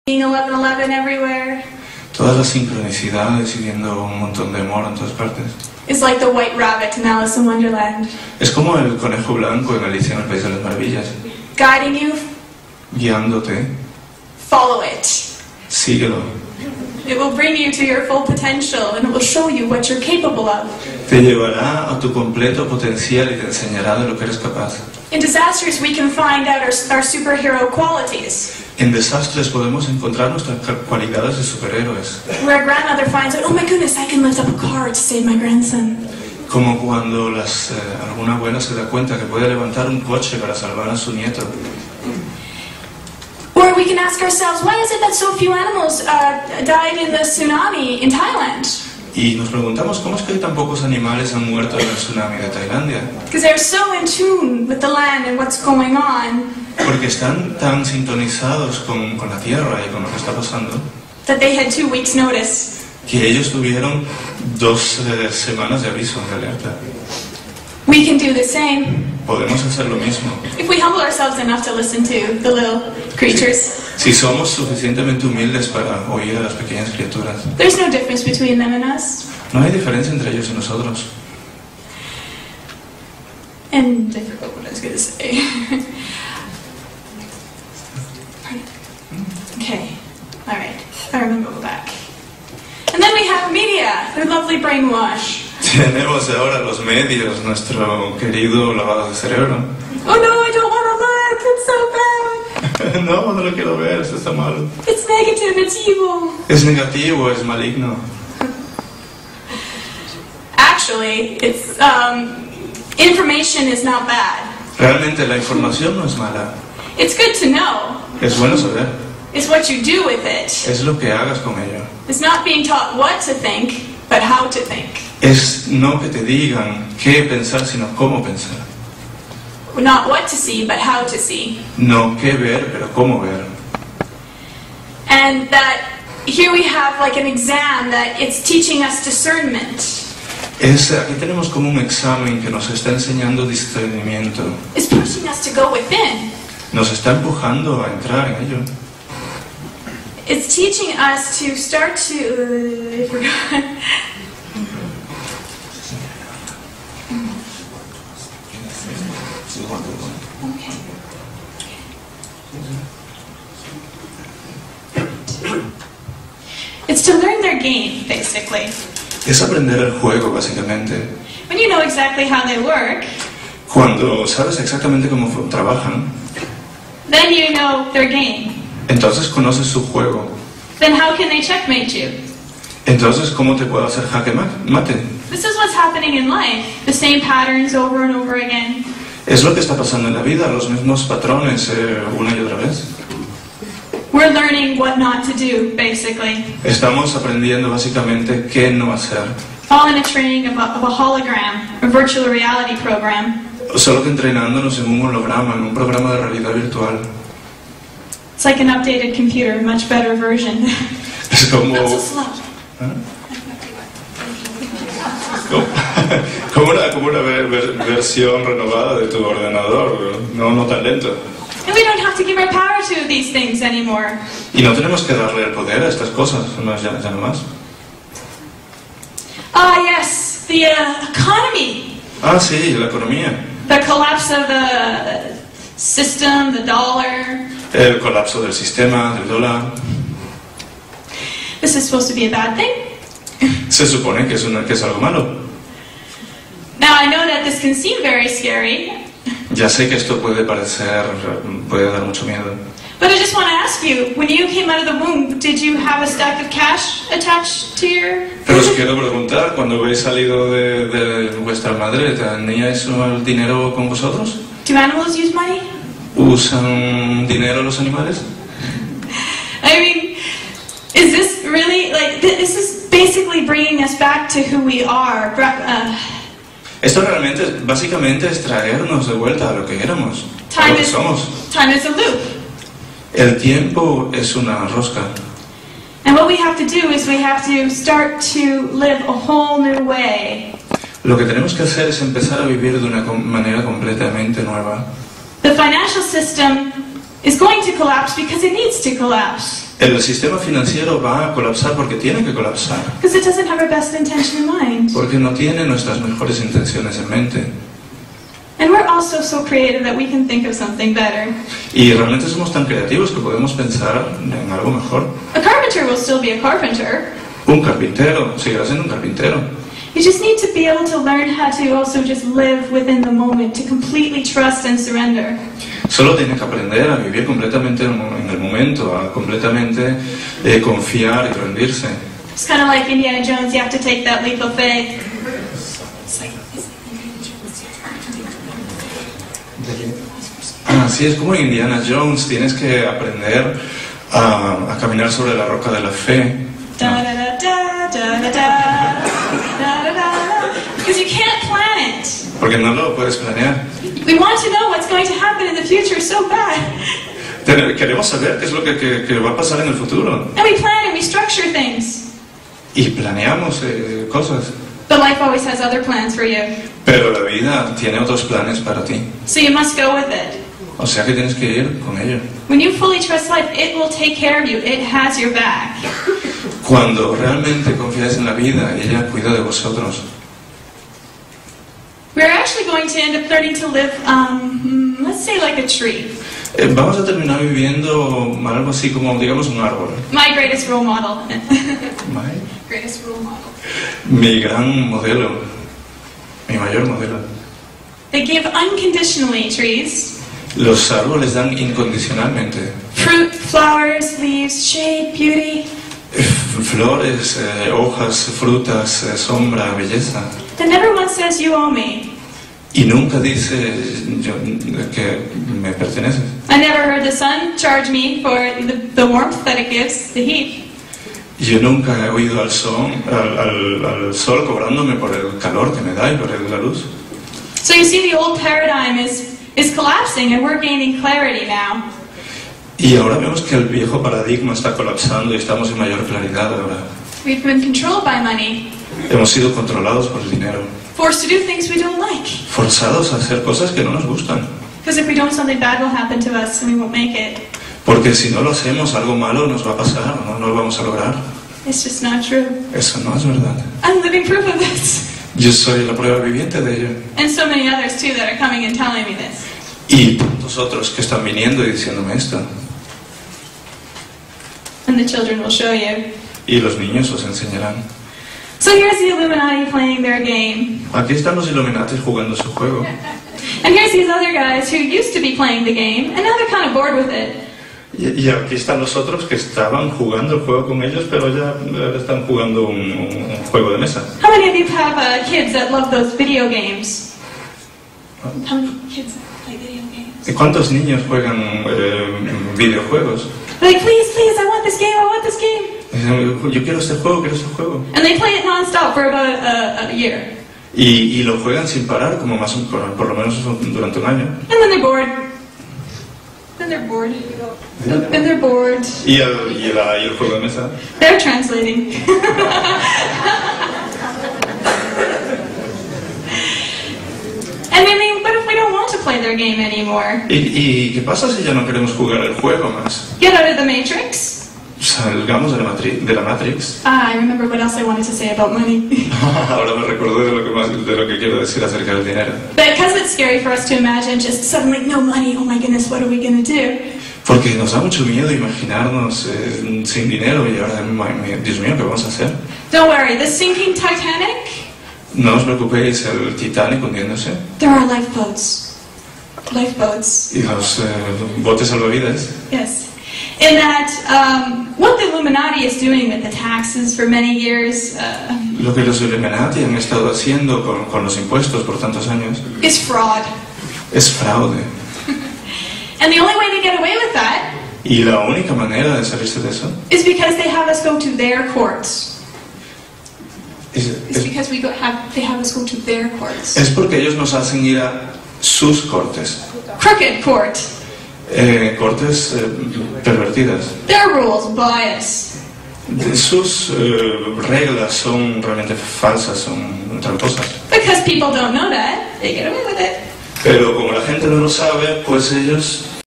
Being 11-11 everywhere. Todas las sincronicidades y viendo un montón de amor en todas partes. It's like the white rabbit in Alice in Wonderland. Es como el conejo blanco en Alicia en el País de las Maravillas. Guiding you. Guiándote. Follow it. Síguelo. It will bring you to your full potential and it will show you what you're capable of. Te llevará a tu completo potencial y te enseñará de lo que eres capaz. In disasters we can find out our superhero qualities. En desastres podemos encontrar nuestras cualidades de superhéroes. Where a grandmother finds out, oh my goodness, I can lift up a car to save my grandson. Como cuando alguna abuela se da cuenta que puede levantar un coche para salvar a su nieto. Or we can ask ourselves, why is it that so few animals died in the tsunami in Thailand? Y nos preguntamos cómo es que tan pocos animales han muerto en el tsunami de Tailandia. Because they're so in tune with the land and what's going on. Porque están tan sintonizados con la tierra y con lo que está pasando. That they had 2 weeks' notice. Que ellos tuvieron 2 semanas de aviso de alerta. We can do the same. Podemos hacer lo mismo. If we humble ourselves enough to listen to the little creatures. Si somos suficientemente humildes para oír a las pequeñas criaturas. There's no difference between them and us. No hay diferencia entre ellos y nosotros. And I forgot what I was going to say. Okay, all right. I remember go back. And then we have media, the lovely brainwash. Tenemos ahora los medios, nuestro querido lavado de cerebro. Oh no, I don't want to look. It's so bad. No, no lo quiero ver, esto está mal. It's negative, it's evil. Es negativo, es maligno. Actually, it's information is not bad. Realmente la información no es mala. It's good to know. Es bueno saber. It's what you do with it. Es lo que hagas con ello. It's not being taught what to think, but how to think. Es no que te digan qué pensar, sino cómo pensar. Not what to see, but how to see. No qué ver, pero cómo ver. And that here we have like an exam that it's teaching us discernment. Aquí tenemos como un examen que nos está enseñando discernimiento. It's pushing us to go within. Nos está empujando a entrar en ello. It's teaching us to start to... I forgot. It's to learn their game, basically. Es aprender el juego, básicamente. When you know exactly how they work, cuando sabes exactamente cómo trabajan, then you know their game. Entonces conoces su juego. Then how can they checkmate you? Entonces, ¿cómo te puedo hacer jaque mate? This is what's happening in life. The same patterns over and over again. Es lo que está pasando en la vida, los mismos patrones una y otra vez. We're learning what not to do, basically. Estamos aprendiendo básicamente qué no hacer. All in a training of a hologram, a virtual reality program. Solo que entrenándonos en un holograma, en un programa de realidad virtual. It's like an updated computer, much better version. Es como... Not so slow. Como una versión renovada de tu ordenador, no tan lento. And we don't have to give our power to these things anymore. Y no tenemos que darle el poder a estas cosas, ya no más. Ah, yes, the economy. Ah, sí, la economía. The collapse of the system, the dollar. El colapso del sistema, del dólar. This is supposed to be a bad thing. Se supone que es algo malo. Now I know that this can seem very scary. Ya sé que esto puede dar mucho miedo. But I just want to ask you, when you came out of the womb, did you have a stack of cash attached to your... Pero os quiero preguntar, cuando habéis salido de vuestra madre, ¿teníais el dinero con vosotros? Do animals use money? ¿Usan dinero los animales? I mean, is this really, like, this is basically bringing us back to who we are. Esto realmente, básicamente, es traernos de vuelta a lo que éramos, a lo que somos. Time is a loop. El tiempo es una rosca. And what we have to do is we have to start to live a whole new way. Lo que tenemos que hacer es empezar a vivir de una manera completamente nueva. The financial system is going to collapse because it needs to collapse. El sistema financiero va a colapsar porque tiene que colapsar. Because it doesn't have our best intention in mind. Porque no tiene nuestras mejores intenciones en mente. And we're also so creative that we can think of something better. Y realmente somos tan creativos que podemos pensar en algo mejor. A carpenter will still be a carpenter. Un carpintero seguirá siendo un carpintero. You just need to be able to learn how to also just live within the moment, to completely trust and surrender. Solo tiene que aprender a vivir completamente en el momento, a completamente confiar y rendirse. It's kind of like Indiana Jones, you have to take that leap of faith. Así es como Indiana Jones, tienes que aprender a caminar sobre la roca de la fe. Because you can't plan it. Porque no lo puedes planear. We want to know what's going to happen in the future so bad. Queremos saber qué es lo que va a pasar en el futuro. And we plan and we structure things. Y planeamos cosas. But life always has other plans for you. Pero la vida tiene otros planes para ti. So you must go with it. O sea que tienes que ir con ello. When you fully trust life, it will take care of you. It has your back. Cuando realmente confías en la vida, ella cuida de vosotros. We're actually going to end up learning to live, let's say like a tree. Vamos a terminar viviendo algo así como, digamos, un árbol. My greatest role model. My? Greatest role model. Mi gran modelo. Mi mayor modelo. They give unconditionally, trees. Los árboles dan incondicionalmente. Fruit, flowers, leaves, shade, beauty. Flores, hojas, frutas, sombra, belleza. And never once says you owe me. Y nunca dice que me perteneces. I never heard the sun charge me for the warmth that it gives, the heat. Yo nunca he oído al sol cobrándome por el calor que me da y por la luz. So you see, the old paradigm is collapsing, and we're gaining clarity now. Y ahora vemos que el viejo paradigma está colapsando y estamos en mayor claridad ahora. We've been controlled by money, Hemos sido controlados por el dinero, forced to do things we don't like. forzados a hacer cosas que no nos gustan. Because if we don't, something bad will happen to us, and we won't make it. Porque si no lo hacemos, algo malo nos va a pasar, no lo vamos a lograr. It's just not true. Eso no es verdad. I'm living proof of this. Yo soy la prueba viviente de ello. And so many others too that are coming and telling me this. Y tantos otros que están viniendo y diciéndome esto. And the children will show you. Y los niños os enseñarán. So here's the Illuminati playing their game. Aquí están los Illuminatis jugando su juego. And here's these other guys who used to be playing the game, and now they're kind of bored with it. Y aquí están los otros que estaban jugando el juego con ellos, pero ya están jugando un juego de mesa. How many of you have kids that love those video games? How many kids play video games? ¿Y cuántos niños juegan videojuegos? Like, please, please, I want this game, I want this game. Yo quiero este juego, quiero este juego. And they play it non-stop for about a year. Y lo juegan sin parar, como más por lo menos durante un año. And then they're bored. Then they're bored. Then they're bored. ¿Y el juego de mesa? They're translating. And I mean, what if we don't want to play their game anymore? ¿Y qué pasa si ya no queremos jugar el juego más? Get out of the Matrix? Salgamos de la Matrix. I remember what else I wanted to say about money. Ahora me recordé de lo que quiero decir acerca del dinero. Because it's scary for us to imagine just suddenly no money, oh my goodness, what are we going to do? Porque nos da mucho miedo imaginarnos sin dinero y ahora, Dios mío, ¿qué vamos a hacer? Don't worry, the sinking Titanic, No os preocupéis, el Titanic hundiéndose there are lifeboats. Lifeboats. y los botes salvavidas. Yes. In that, what the Illuminati is doing with the taxes for many years Lo que los Illuminati han estado haciendo con los impuestos por tantos años is fraud. es fraude. And the only way they get away with that Y la única manera de salirse de eso is because they have us go to their courts. It's es because they have us go to their courts. porque ellos nos hacen ir a sus cortes. Crooked court. Cortes pervertidas. Their rules bias. Sus reglas son realmente falsas, son tramposas. Because people don't know that, they get away with it. Pero como la gente no lo sabe, pues ellos